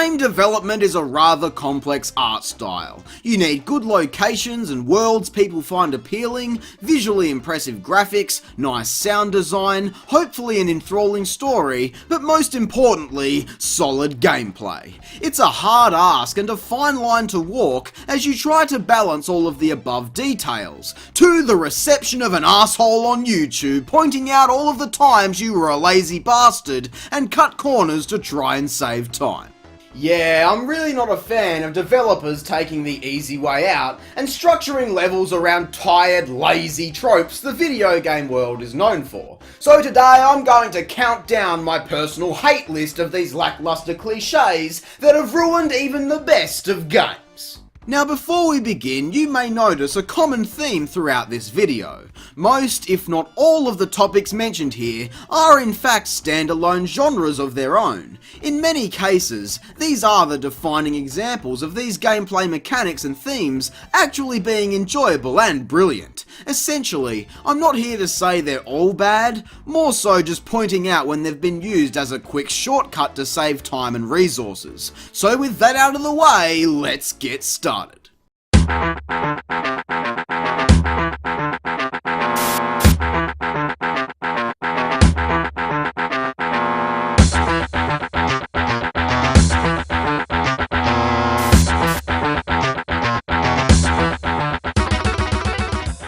Game development is a rather complex art style. You need good locations and worlds people find appealing, visually impressive graphics, nice sound design, hopefully an enthralling story, but most importantly, solid gameplay. It's a hard ask and a fine line to walk as you try to balance all of the above details, to the reception of an asshole on YouTube pointing out all of the times you were a lazy bastard and cut corners to try and save time. Yeah, I'm really not a fan of developers taking the easy way out and structuring levels around tired, lazy tropes the video game world is known for. So today I'm going to count down my personal hate list of these lackluster cliches that have ruined even the best of games. Now before we begin, you may notice a common theme throughout this video. Most, if not all of the topics mentioned here are in fact standalone genres of their own. In many cases, these are the defining examples of these gameplay mechanics and themes actually being enjoyable and brilliant. Essentially, I'm not here to say they're all bad, more so just pointing out when they've been used as a quick shortcut to save time and resources. So with that out of the way, let's get started.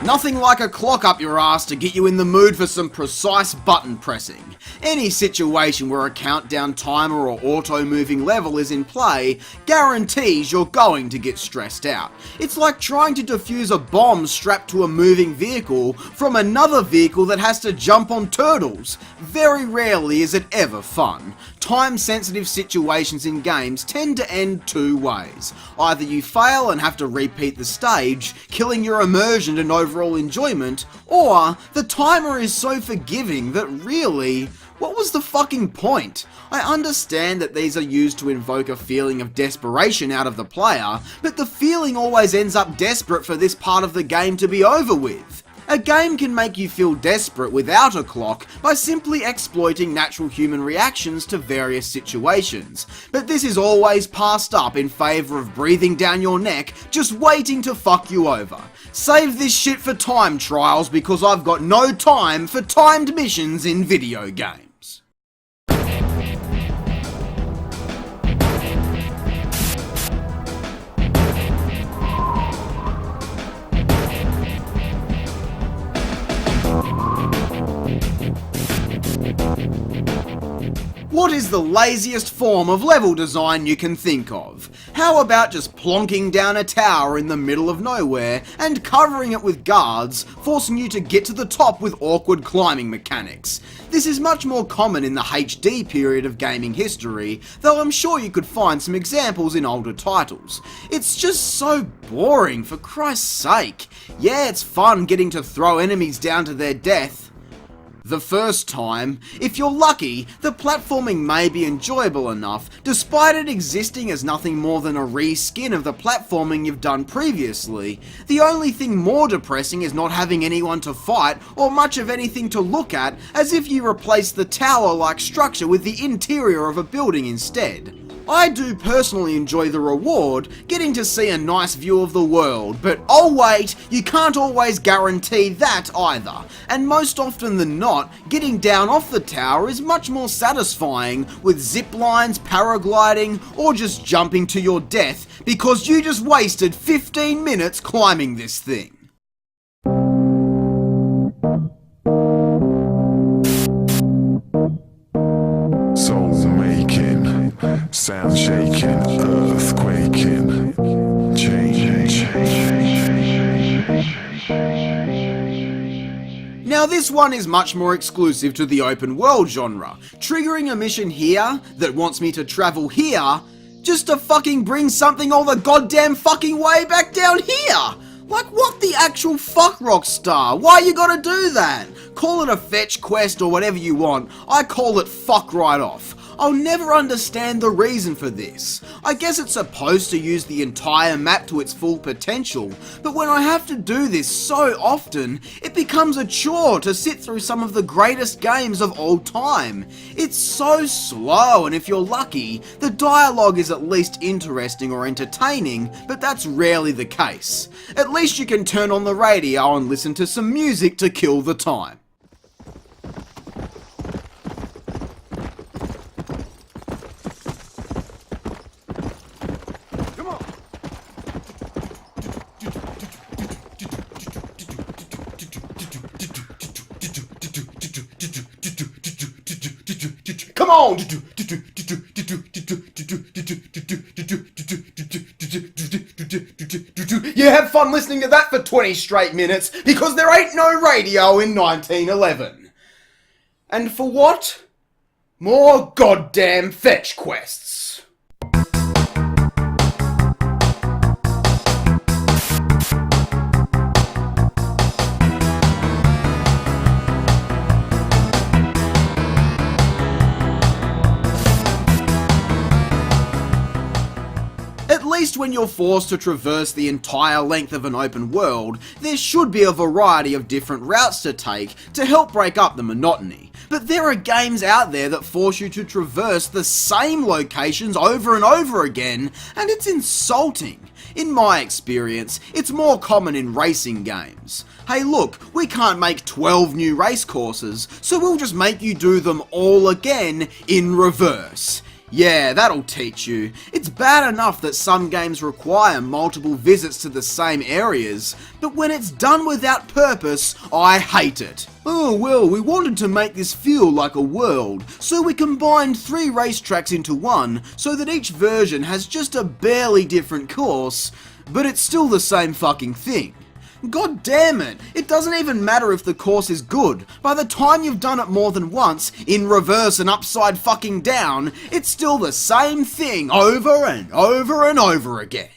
Nothing like a clock up your ass to get you in the mood for some precise button pressing. Any situation where a countdown timer or auto-moving level is in play guarantees you're going to get stressed out. It's like trying to defuse a bomb strapped to a moving vehicle from another vehicle that has to jump on turtles. Very rarely is it ever fun. Time-sensitive situations in games tend to end two ways. Either you fail and have to repeat the stage, killing your immersion and overall enjoyment, or the timer is so forgiving that really, what was the fucking point? I understand that these are used to invoke a feeling of desperation out of the player, but the feeling always ends up desperate for this part of the game to be over with. A game can make you feel desperate without a clock by simply exploiting natural human reactions to various situations, but this is always passed up in favour of breathing down your neck, just waiting to fuck you over. Save this shit for time trials because I've got no time for timed missions in video games. What is the laziest form of level design you can think of? How about just plonking down a tower in the middle of nowhere and covering it with guards, forcing you to get to the top with awkward climbing mechanics? This is much more common in the HD period of gaming history, though I'm sure you could find some examples in older titles. It's just so boring, for Christ's sake. Yeah, it's fun getting to throw enemies down to their death the first time. If you're lucky, the platforming may be enjoyable enough, despite it existing as nothing more than a reskin of the platforming you've done previously. The only thing more depressing is not having anyone to fight or much of anything to look at, as if you replace the tower-like structure with the interior of a building instead. I do personally enjoy the reward, getting to see a nice view of the world, but oh wait, you can't always guarantee that either. And most often than not, getting down off the tower is much more satisfying with zip lines, paragliding, or just jumping to your death because you just wasted 15 minutes climbing this thing. Sound shaking, earth quaking, change. Now this one is much more exclusive to the open world genre, triggering a mission here that wants me to travel here just to fucking bring something all the goddamn fucking way back down here! Like, what the actual fuck, Rockstar? Why you gotta do that? Call it a fetch quest or whatever you want, I call it fuck right off. I'll never understand the reason for this. I guess it's supposed to use the entire map to its full potential, but when I have to do this so often, it becomes a chore to sit through some of the greatest games of all time. It's so slow, and if you're lucky, the dialogue is at least interesting or entertaining, but that's rarely the case. At least you can turn on the radio and listen to some music to kill the time. Come on! You have fun listening to that for 20 straight minutes because there ain't no radio in 1911. And for what? More goddamn fetch quests. At least when you're forced to traverse the entire length of an open world, there should be a variety of different routes to take to help break up the monotony. But there are games out there that force you to traverse the same locations over and over again, and it's insulting. In my experience, it's more common in racing games. Hey look, we can't make 12 new race courses, so we'll just make you do them all again in reverse. Yeah, that'll teach you. It's bad enough that some games require multiple visits to the same areas, but when it's done without purpose, I hate it. Oh well, we wanted to make this feel like a world, so we combined 3 racetracks into one, so that each version has just a barely different course, but it's still the same fucking thing. God damn it, it doesn't even matter if the course is good. By the time you've done it more than once, in reverse and upside fucking down, it's still the same thing over and over and over again.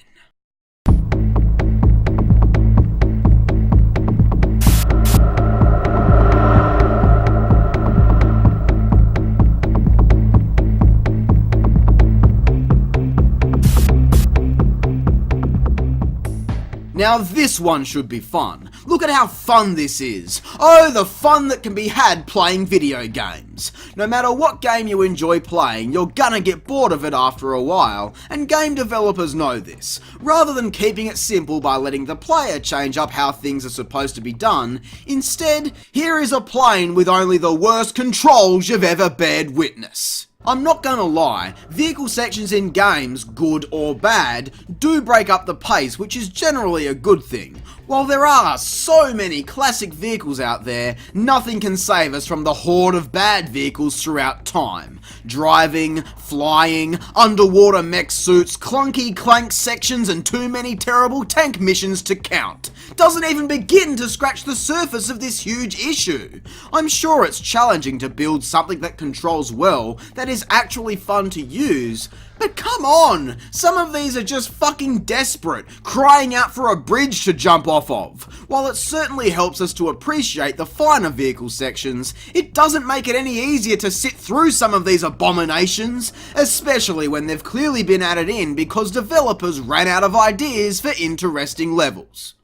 Now this one should be fun. Look at how fun this is. Oh, the fun that can be had playing video games. No matter what game you enjoy playing, you're gonna get bored of it after a while, and game developers know this. Rather than keeping it simple by letting the player change up how things are supposed to be done, instead, here is a plane with only the worst controls you've ever bared witness. I'm not gonna lie, vehicle sections in games, good or bad, do break up the pace, which is generally a good thing. While there are so many classic vehicles out there, nothing can save us from the horde of bad vehicles throughout time. Driving, flying, underwater mech suits, clunky clank sections, and too many terrible tank missions to count. Doesn't even begin to scratch the surface of this huge issue. I'm sure it's challenging to build something that controls well, that is actually fun to use, but come on! Some of these are just fucking desperate, crying out for a bridge to jump off of. While it certainly helps us to appreciate the finer vehicle sections, it doesn't make it any easier to sit through some of these abominations, especially when they've clearly been added in because developers ran out of ideas for interesting levels.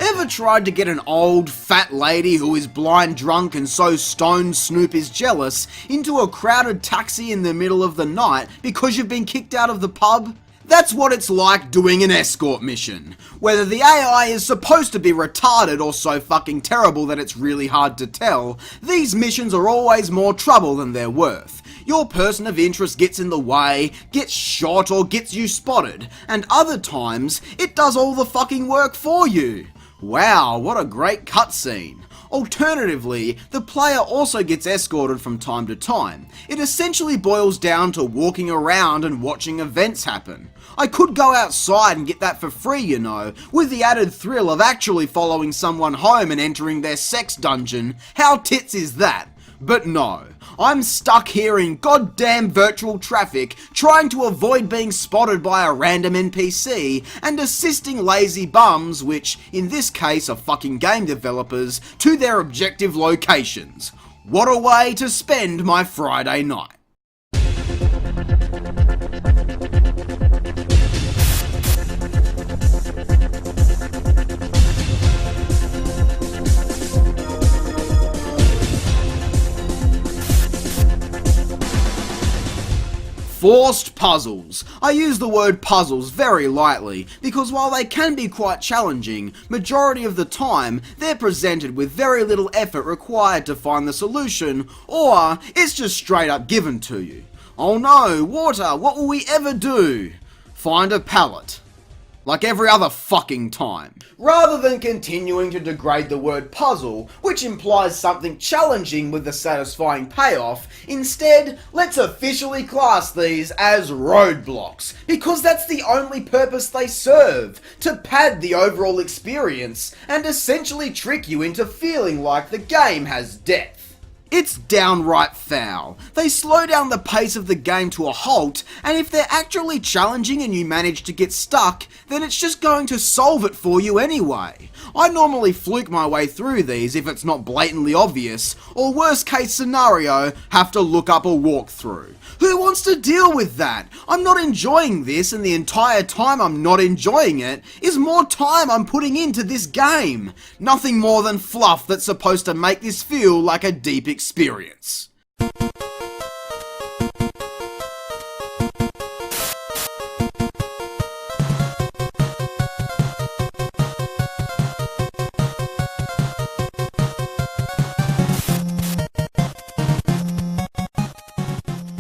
Ever tried to get an old, fat lady who is blind drunk and so stoned Snoop is jealous into a crowded taxi in the middle of the night because you've been kicked out of the pub? That's what it's like doing an escort mission. Whether the AI is supposed to be retarded or so fucking terrible that it's really hard to tell, these missions are always more trouble than they're worth. Your person of interest gets in the way, gets shot or gets you spotted, and other times, it does all the fucking work for you. Wow, what a great cutscene. Alternatively, the player also gets escorted from time to time. It essentially boils down to walking around and watching events happen. I could go outside and get that for free, you know, with the added thrill of actually following someone home and entering their sex dungeon. How tits is that? But no, I'm stuck here in goddamn virtual traffic trying to avoid being spotted by a random NPC and assisting lazy bums, which in this case are fucking game developers, to their objective locations. What a way to spend my Friday night. Forced puzzles. I use the word puzzles very lightly, because while they can be quite challenging, majority of the time they're presented with very little effort required to find the solution, or it's just straight up given to you. Oh no, water, what will we ever do? Find a pallet. Like every other fucking time. Rather than continuing to degrade the word puzzle, which implies something challenging with a satisfying payoff, instead, let's officially class these as roadblocks, because that's the only purpose they serve, to pad the overall experience, and essentially trick you into feeling like the game has depth. It's downright foul. They slow down the pace of the game to a halt, and if they're actually challenging and you manage to get stuck, then it's just going to solve it for you anyway. I normally fluke my way through these if it's not blatantly obvious, or worst case scenario, have to look up a walkthrough. Who wants to deal with that? I'm not enjoying this, and the entire time I'm not enjoying it is more time I'm putting into this game. Nothing more than fluff that's supposed to make this feel like a deep experience.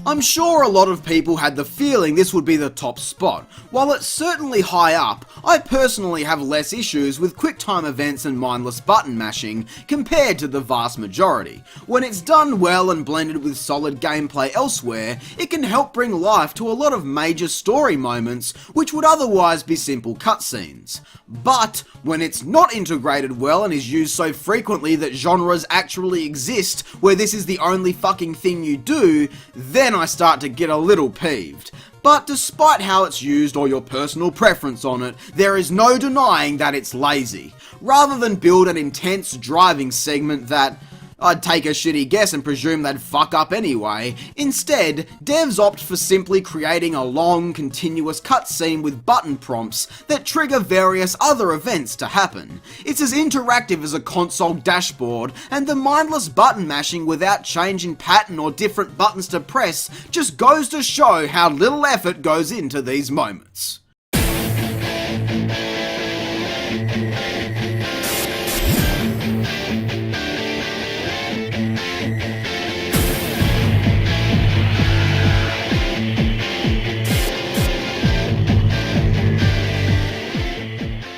I'm sure a lot of people had the feeling this would be the top spot. While it's certainly high up, I personally have less issues with QuickTime events and mindless button mashing compared to the vast majority. When it's done well and blended with solid gameplay elsewhere, it can help bring life to a lot of major story moments which would otherwise be simple cutscenes. But when it's not integrated well and is used so frequently that genres actually exist where this is the only fucking thing you do, then I start to get a little peeved. But despite how it's used or your personal preference on it, there is no denying that it's lazy. Rather than build an intense driving segment that I'd take a shitty guess and presume they'd fuck up anyway. Instead, devs opt for simply creating a long, continuous cutscene with button prompts that trigger various other events to happen. It's as interactive as a console dashboard, and the mindless button mashing without changing pattern or different buttons to press just goes to show how little effort goes into these moments.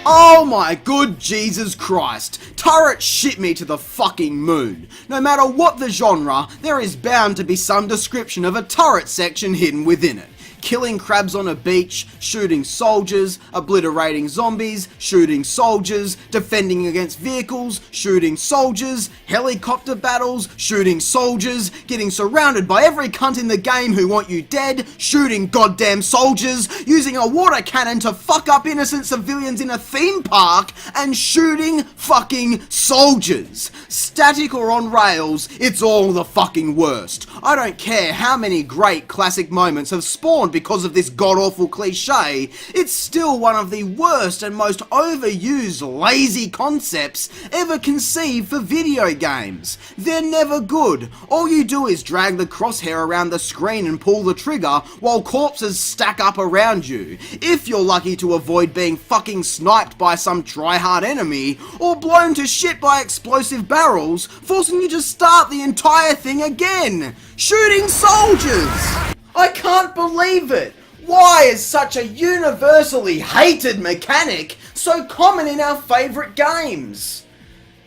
Oh my good Jesus Christ, turrets shit me to the fucking moon. No matter what the genre, there is bound to be some description of a turret section hidden within it. Killing crabs on a beach, shooting soldiers, obliterating zombies, shooting soldiers, defending against vehicles, shooting soldiers, helicopter battles, shooting soldiers, getting surrounded by every cunt in the game who want you dead, shooting goddamn soldiers, using a water cannon to fuck up innocent civilians in a theme park, and shooting fucking soldiers. Static or on rails, it's all the fucking worst. I don't care how many great classic moments have spawned because of this god-awful cliche, it's still one of the worst and most overused lazy concepts ever conceived for video games. They're never good. All you do is drag the crosshair around the screen and pull the trigger while corpses stack up around you. If you're lucky to avoid being fucking sniped by some try-hard enemy, or blown to shit by explosive barrels, forcing you to start the entire thing again. Shooting soldiers! I can't believe it! Why is such a universally hated mechanic so common in our favourite games?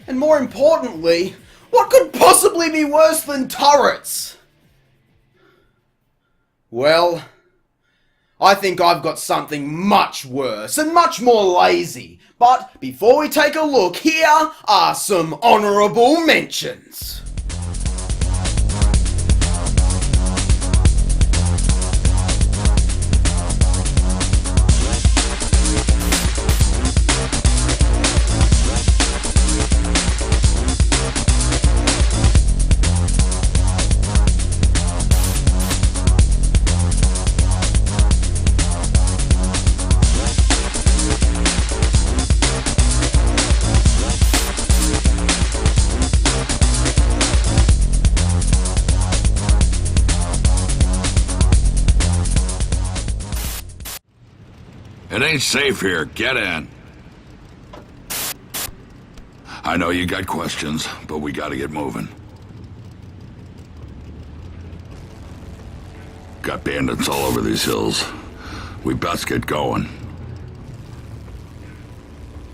And more importantly, what could possibly be worse than turrets? Well, I think I've got something much worse and much more lazy. But before we take a look, here are some honourable mentions. ain't safe here. Get in. I know you got questions, but we gotta get moving. Got bandits all over these hills. We best get going.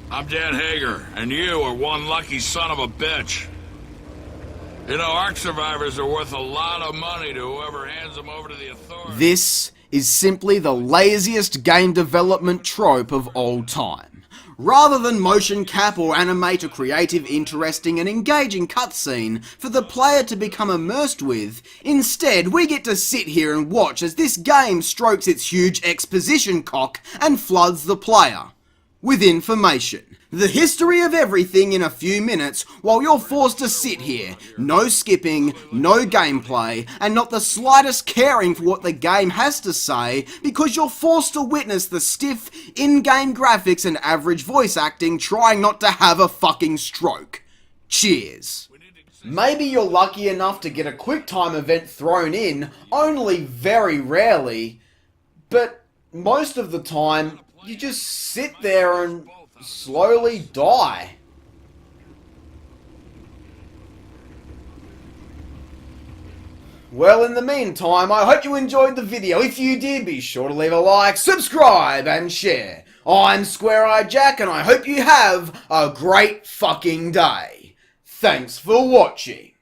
I'm Dan Hager, and you are one lucky son of a bitch. You know, ARC survivors are worth a lot of money to whoever hands them over to the authorities. This is simply the laziest game development trope of all time. Rather than motion cap or animate a creative, interesting and engaging cutscene for the player to become immersed with, instead we get to sit here and watch as this game strokes its huge exposition cock and floods the player with information. The history of everything in a few minutes while you're forced to sit here, no skipping, no gameplay, and not the slightest caring for what the game has to say because you're forced to witness the stiff, in-game graphics and average voice acting trying not to have a fucking stroke. Cheers. Maybe you're lucky enough to get a quick time event thrown in, only very rarely, but most of the time, you just sit there and slowly die. Well, in the meantime, I hope you enjoyed the video. If you did, be sure to leave a like, subscribe, and share. I'm Square Eye Jack, and I hope you have a great fucking day. Thanks for watching.